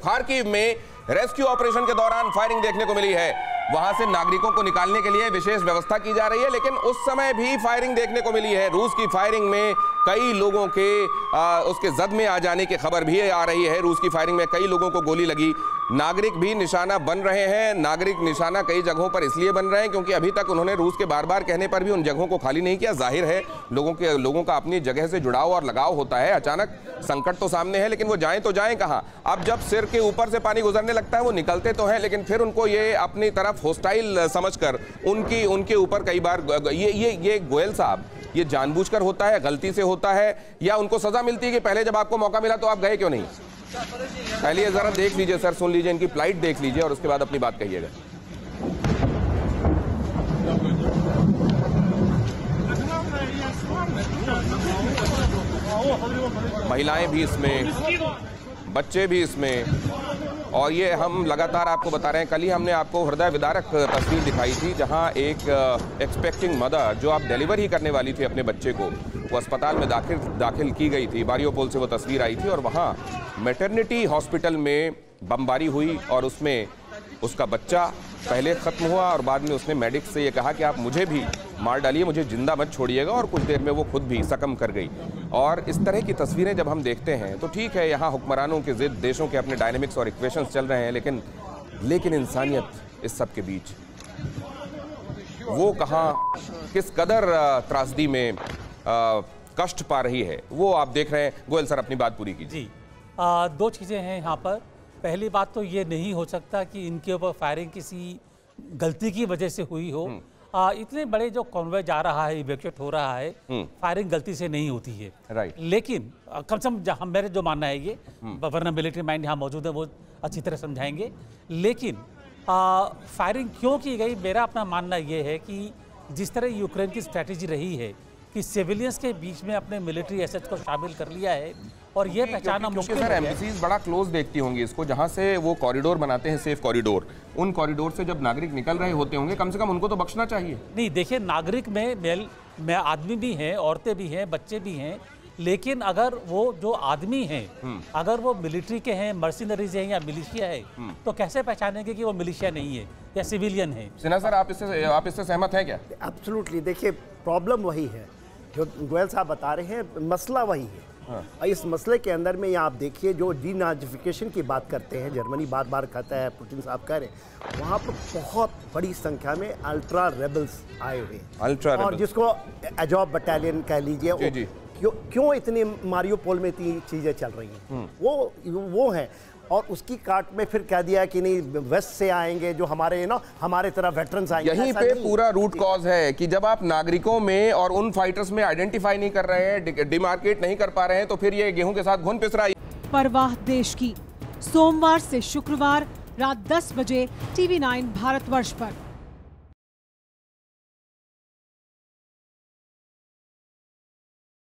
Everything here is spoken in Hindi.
खार्किव में रेस्क्यू ऑपरेशन के दौरान फायरिंग देखने को मिली है। वहां से नागरिकों को निकालने के लिए विशेष व्यवस्था की जा रही है, लेकिन उस समय भी फायरिंग देखने को मिली है। रूस की फायरिंग में कई लोगों के उसके जद में आ जाने की खबर भी आ रही है। रूस की फायरिंग में कई लोगों को गोली लगी। नागरिक भी निशाना बन रहे हैं। नागरिक निशाना कई जगहों पर इसलिए बन रहे हैं क्योंकि अभी तक उन्होंने रूस के बार बार कहने पर भी उन जगहों को खाली नहीं किया। जाहिर है लोगों का अपनी जगह से जुड़ाव और लगाव होता है। अचानक संकट तो सामने है, लेकिन वो जाएं तो जाएं कहां। अब जब सिर के ऊपर से पानी गुजरने लगता है वो निकलते तो हैं, लेकिन फिर उनको ये अपनी तरफ होस्टाइल समझकर उनके ऊपर कई बार ये गोयल साहब, ये जानबूझकर होता है, गलती से होता है, या उनको सजा मिलती है कि पहले जब आपको मौका मिला तो आप गए क्यों नहीं? पहले ये जरा देख लीजिए सर, सुन लीजिए, इनकी फ्लाइट देख लीजिए और उसके बाद अपनी बात कहिएगा। महिलाएं भी इसमें, बच्चे भी इसमें, और ये हम लगातार आपको बता रहे हैं। कल ही हमने आपको हृदय विदारक तस्वीर दिखाई थी जहां एक एक्सपेक्टिंग मदर जो आप डिलीवर ही करने वाली थी अपने बच्चे को, वो अस्पताल में दाखिल की गई थी। मारियोपोल से वो तस्वीर आई थी और वहां मैटरनिटी हॉस्पिटल में बमबारी हुई और उसमें उसका बच्चा पहले ख़त्म हुआ और बाद में उसने मेडिक से ये कहा कि आप मुझे भी मार डालिए, मुझे जिंदा मत छोड़िएगा, और कुछ देर में वो खुद भी सकम कर गई। और इस तरह की तस्वीरें जब हम देखते हैं तो ठीक है, यहाँ हुक्मरानों के ज़िद देशों के अपने डायनेमिक्स और इक्वेशंस चल रहे हैं, लेकिन इंसानियत इस सब के बीच वो कहाँ किस कदर त्रासदी में कष्ट पा रही है, वो आप देख रहे हैं। गोयल सर, अपनी बात पूरी कीजिए। जी, दो चीज़ें हैं यहाँ पर। पहली बात तो ये नहीं हो सकता कि इनके ऊपर फायरिंग किसी गलती की वजह से हुई हो। इतने बड़े जो कॉन्वॉय जा रहा है, इवैक्यूएट हो रहा है, फायरिंग गलती से नहीं होती है। राइट। लेकिन कम से कम मेरे जो मानना है ये, वरना मिलिट्री माइंड यहाँ मौजूद है, वो अच्छी तरह समझाएंगे। लेकिन फायरिंग क्यों की गई, मेरा अपना मानना ये है कि जिस तरह यूक्रेन की स्ट्रैटेजी रही है कि सिविलियंस के बीच में अपने मिलिट्री एसेट्स को शामिल कर लिया है, और ये पहचानना मुश्किल है। एम्बेसीज बड़ा क्लोज देखती होंगी इसको, जहां से वो कॉरिडोर बनाते हैं, सेफ कॉरिडोर, उन कॉरिडोर से जब नागरिक निकल रहे होते होंगे, कम से कम उनको तो बख्शना चाहिए। नहीं, देखिए, नागरिक में आदमी भी हैं, औरतें भी हैं, बच्चे भी हैं, लेकिन अगर वो जो आदमी हैं अगर वो मिलिट्री के हैं, मर्सिनरीज हैं या मिलिशिया है, तो कैसे पहचानेंगे कि वो मिलिशिया नहीं है या सिविलियन है? सिन्हा सर, आप इससे सहमत हैं क्या? एब्सोल्युटली। देखिए, प्रॉब्लम वही है जो गोयल साहब बता रहे हैं, मसला वही है। और इस मसले के अंदर में आप देखिए, जो डीनाजिफिकेशन की बात करते हैं, जर्मनी बार बार कहता है, पुतिन साहब कह रहे हैं, वहाँ पर बहुत बड़ी संख्या में अल्ट्रा रेबल्स आए हुए हैं, और जिसको अजॉब बटालियन कह लीजिए। क्यों इतनी मारियोपोल में इतनी चीज़ें चल रही हैं, वो है। और उसकी काट में फिर कह दिया कि नहीं, वेस्ट से आएंगे जो हमारे तरह वेटरन्स आएंगे। यहीं पे पूरा रूट कॉज है कि जब आप नागरिकों में और उन फाइटर्स में आइडेंटिफाई नहीं कर रहे हैं, डिमार्केट नहीं कर पा रहे हैं, तो फिर ये गेहूं के साथ घुन पिस रहा है। परवाह देश की, सोमवार से शुक्रवार रात 10 बजे TV9 भारतवर्ष पर।